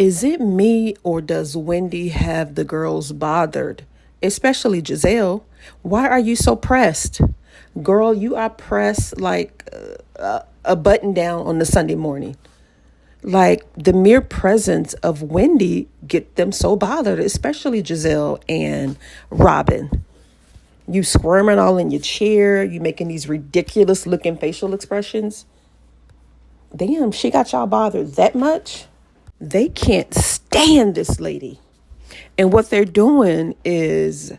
Is it me or does Wendy have the girls bothered? Especially Giselle. Why are you so pressed? Girl, you are pressed like a button down on the Sunday morning. Like the mere presence of Wendy get them so bothered, especially Giselle and Robyn. You squirming all in your chair, you making these ridiculous looking facial expressions. Damn, she got y'all bothered that much? They can't stand this lady. And what they're doing is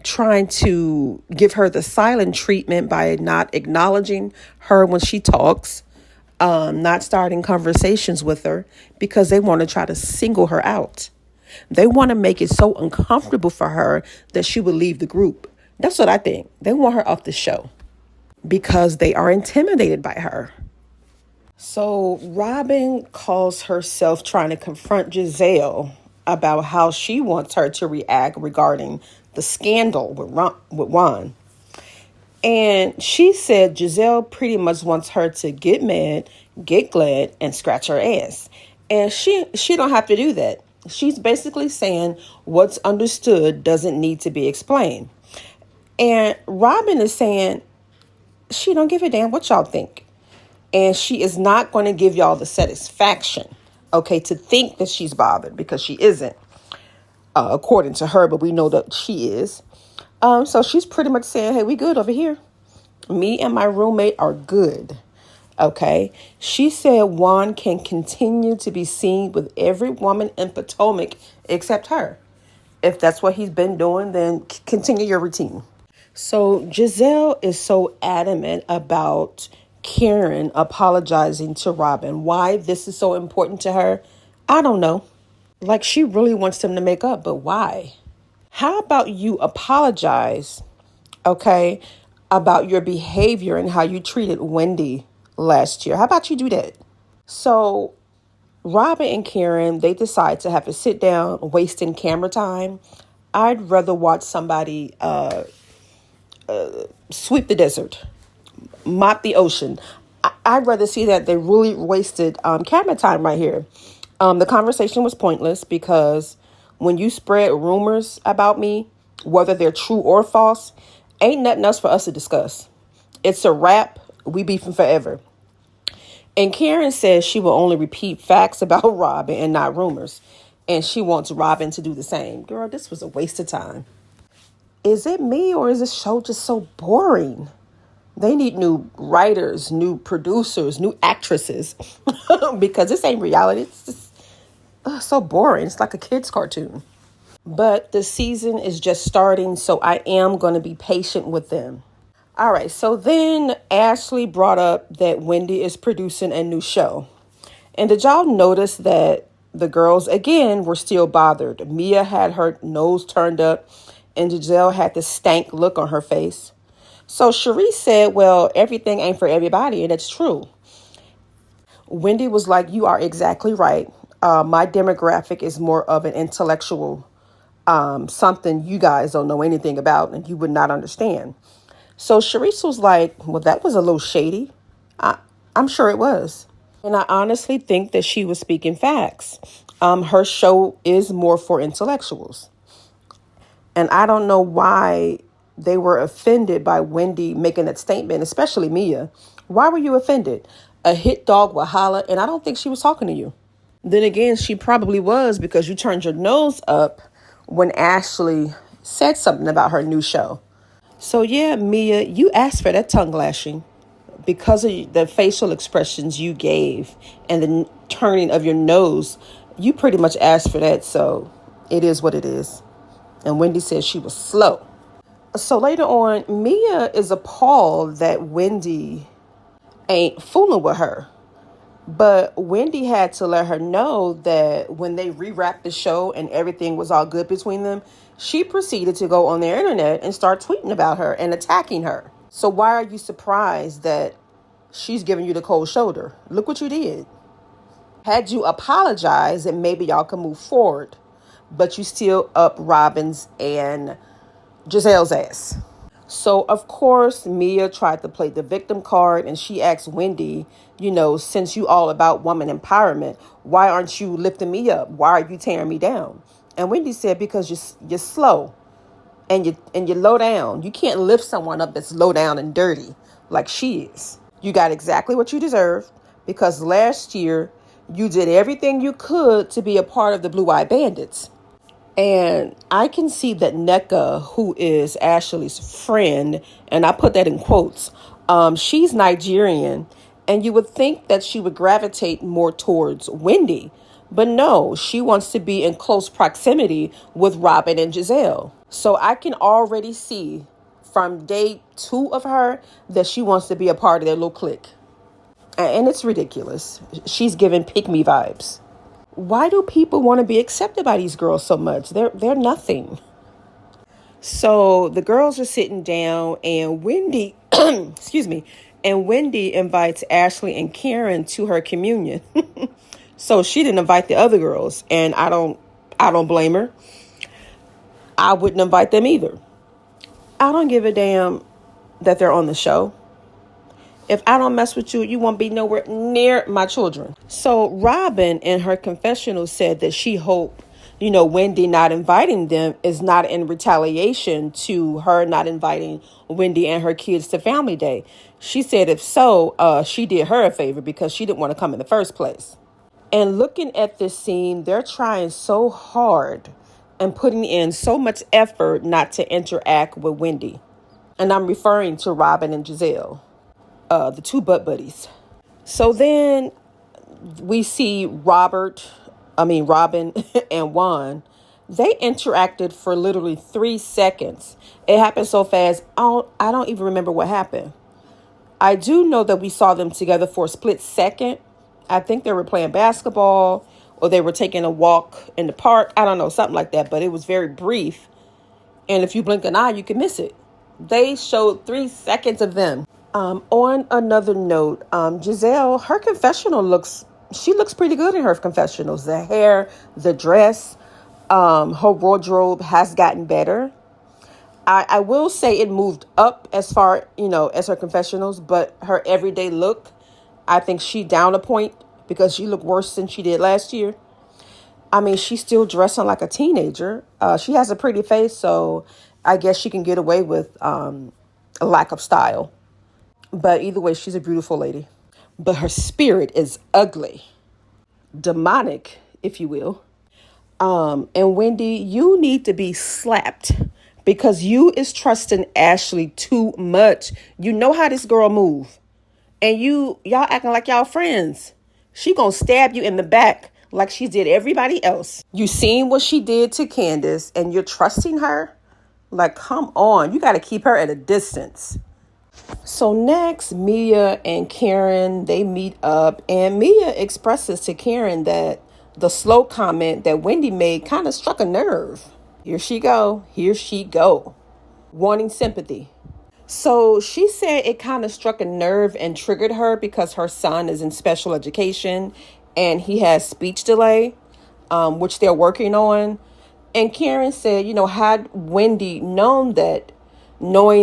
trying to give her the silent treatment by not acknowledging her when she talks, not starting conversations with her because they want to try to single her out. They want to make it so uncomfortable for her that she would leave the group. That's what I think. They want her off the show because they are intimidated by her. So Robyn calls herself trying to confront Giselle about how she wants her to react regarding the scandal with Juan. And she said Giselle pretty much wants her to get mad, get glad, and scratch her ass. And she don't have to do that. She's basically saying what's understood doesn't need to be explained. And Robyn is saying she don't give a damn what y'all think. And she is not going to give y'all the satisfaction, okay, to think that she's bothered because she isn't, according to her, but we know that she is. So she's pretty much saying, hey, we good over here. Me and my roommate are good, okay? She said Juan can continue to be seen with every woman in Potomac except her. If that's what he's been doing, then continue your routine. So Giselle is so adamant about Karen apologizing to Robyn. Why this is so important to her, I don't know. Like she really wants them to make up, but why? How about you apologize, okay, about your behavior and how you treated Wendy last year? How about you do that? So Robyn and Karen, they decide to have to sit down, wasting camera time. I'd rather watch somebody sweep the desert, mop the ocean. I'd rather see that. They really wasted camera time right here. The conversation was pointless because when you spread rumors about me, whether they're true or false, ain't nothing else for us to discuss. It's a wrap. We beefing forever. And Karen says she will only repeat facts about Robyn and not rumors. And she wants Robyn to do the same. Girl, this was a waste of time. Is it me or is this show just so boring? They need new writers, new producers, new actresses because this ain't reality. It's just so boring. It's like a kid's cartoon. But the season is just starting, so I am going to be patient with them. All right, so then Ashley brought up that Wendy is producing a new show. And did y'all notice that the girls, again, were still bothered? Mia had her nose turned up and Giselle had this stank look on her face. So Cherise said, well, everything ain't for everybody, and it's true. Wendy was like, you are exactly right. My demographic is more of an intellectual, something you guys don't know anything about and you would not understand. So Cherise was like, well, that was a little shady. I'm sure it was. And I honestly think that she was speaking facts. Her show is more for intellectuals. And I don't know why they were offended by Wendy making that statement, especially Mia. Why were you offended? A hit dog will holler, and I don't think she was talking to you. Then again, she probably was because you turned your nose up when Ashley said something about her new show. So yeah, Mia, you asked for that tongue lashing because of the facial expressions you gave and the turning of your nose. You pretty much asked for that, so it is what it is. And Wendy said she was slow. So later on, Mia is appalled that Wendy ain't fooling with her. But Wendy had to let her know that when they rewrapped the show and everything was all good between them, she proceeded to go on their internet and start tweeting about her and attacking her. So why are you surprised that she's giving you the cold shoulder? Look what you did. Had you apologized, and maybe y'all can move forward, but you still up Robyn's and Giselle's ass. So, of course, Mia tried to play the victim card and she asked Wendy, since you all about woman empowerment, why aren't you lifting me up? Why are you tearing me down? And Wendy said, because you're slow and you're low down. You can't lift someone up that's low down and dirty like she is. You got exactly what you deserve because last year you did everything you could to be a part of the Blue Eye Bandits. And I can see that NECA, who is Ashley's friend, and I put that in quotes, she's Nigerian, and you would think that she would gravitate more towards Wendy. But no, she wants to be in close proximity with Robyn and Giselle. So I can already see from day 2 of her that she wants to be a part of their little clique. And it's ridiculous. She's giving pick me vibes. Why do people want to be accepted by these girls so much? They're nothing. So the girls are sitting down and Wendy, excuse me, and Wendy invites Ashley and Karen to her communion. So she didn't invite the other girls, and I don't blame her. I wouldn't invite them either. I don't give a damn that they're on the show. If I don't mess with you, you won't be nowhere near my children. So Robyn in her confessional said that she hoped, Wendy not inviting them is not in retaliation to her not inviting Wendy and her kids to family day. She said if so, she did her a favor because she didn't want to come in the first place. And looking at this scene, they're trying so hard and putting in so much effort not to interact with Wendy. And I'm referring to Robyn and Giselle. The two butt buddies. So then we see Robyn and Juan. They interacted for literally 3 seconds. It happened so fast, I don't even remember what happened. I do know that we saw them together for a split second. I think they were playing basketball or they were taking a walk in the park. I don't know, something like that, but it was very brief. And if you blink an eye, you can miss it. They showed 3 seconds of them. On another note, Giselle, her confessional looks pretty good in her confessionals. The hair, the dress, her wardrobe has gotten better. I will say it moved up as far, as her confessionals, but her everyday look, I think she down a point because she looked worse than she did last year. I mean, she's still dressing like a teenager. She has a pretty face, so I guess she can get away with a lack of style. But either way, she's a beautiful lady. But her spirit is ugly. Demonic, if you will. And Wendy, you need to be slapped because you is trusting Ashley too much. You know how this girl move. And y'all acting like y'all friends. She gonna stab you in the back like she did everybody else. You seen what she did to Candace and you're trusting her? Like, come on. You got to keep her at a distance. So next, Mia and Karen, they meet up and Mia expresses to Karen that the slow comment that Wendy made kind of struck a nerve. Here she go. Wanting sympathy. So she said it kind of struck a nerve and triggered her because her son is in special education and he has speech delay, which they're working on. And Karen said, had Wendy knowing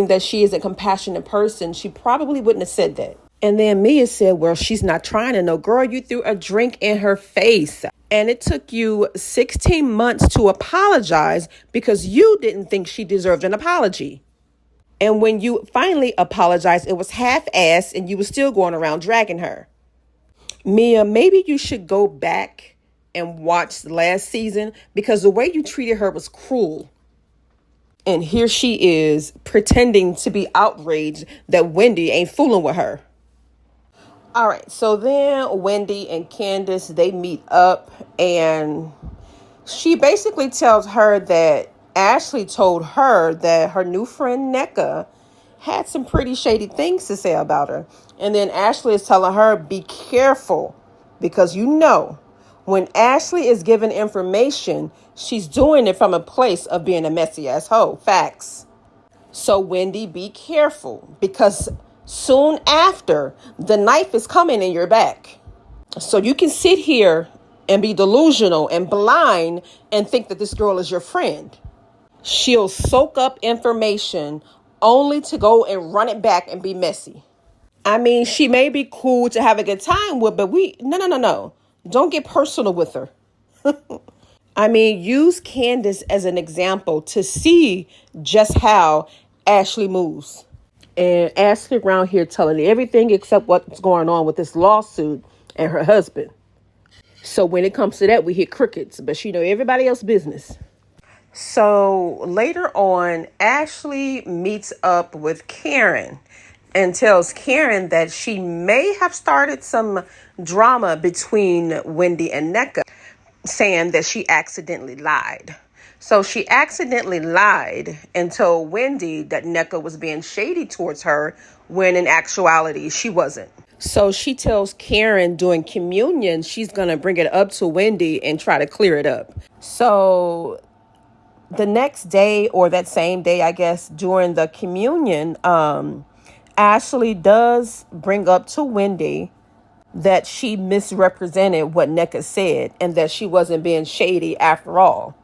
that she is a compassionate person, she probably wouldn't have said that. And then Mia said, well, she's not trying to know. Girl, you threw a drink in her face. And it took you 16 months to apologize because you didn't think she deserved an apology. And when you finally apologized, it was half-assed and you were still going around dragging her. Mia, maybe you should go back and watch the last season because the way you treated her was cruel. And here she is pretending to be outraged that Wendy ain't fooling with her. All right, so then Wendy and Candace, they meet up and she basically tells her that Ashley told her that her new friend NECA had some pretty shady things to say about her. And then Ashley is telling her, be careful because when Ashley is given information, she's doing it from a place of being a messy ass hoe. Facts. So Wendy, be careful because soon after, the knife is coming in your back. So you can sit here and be delusional and blind and think that this girl is your friend. She'll soak up information only to go and run it back and be messy. I mean, she may be cool to have a good time with, but no. Don't get personal with her. I mean, use Candace as an example to see just how Ashley moves. And Ashley around here telling everything except what's going on with this lawsuit and her husband. So when it comes to that, we hit crickets, but she know everybody else's business. So later on, Ashley meets up with Karen and tells Karen that she may have started some drama between Wendy and Nneka, saying that she accidentally lied. So she accidentally lied and told Wendy that Nneka was being shady towards her when in actuality she wasn't. So she tells Karen during communion she's going to bring it up to Wendy and try to clear it up. So the next day, or that same day, I guess, during the communion, Ashley does bring up to Wendy that she misrepresented what Nneka said and that she wasn't being shady after all.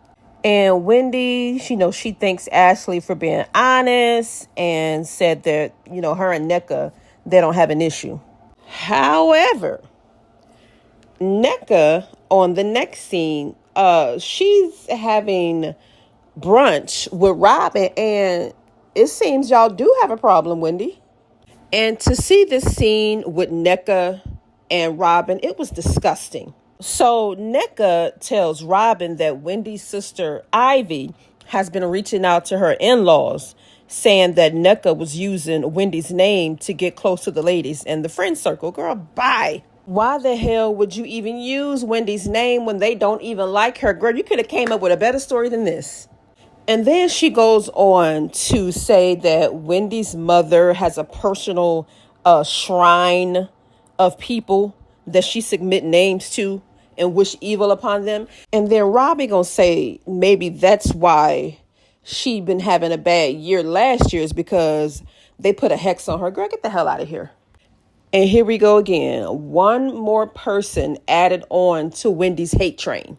And Wendy, she thanks Ashley for being honest and said that, her and Nneka, they don't have an issue. However, Nneka on the next scene, she's having brunch with Robyn, and it seems y'all do have a problem, Wendy. And to see this scene with Nneka and Robyn, it was disgusting. So Nneka tells Robyn that Wendy's sister Ivy has been reaching out to her in-laws, saying that Nneka was using Wendy's name to get close to the ladies in the friend circle. Girl, bye. Why the hell would you even use Wendy's name when they don't even like her? Girl, you could have came up with a better story than this. And then she goes on to say that Wendy's mother has a personal shrine of people that she submit names to and wish evil upon them. And then Robbie gonna say maybe that's why she been having a bad year last year, is because they put a hex on her. Girl, get the hell out of here. And here we go again. One more person added on to Wendy's hate train.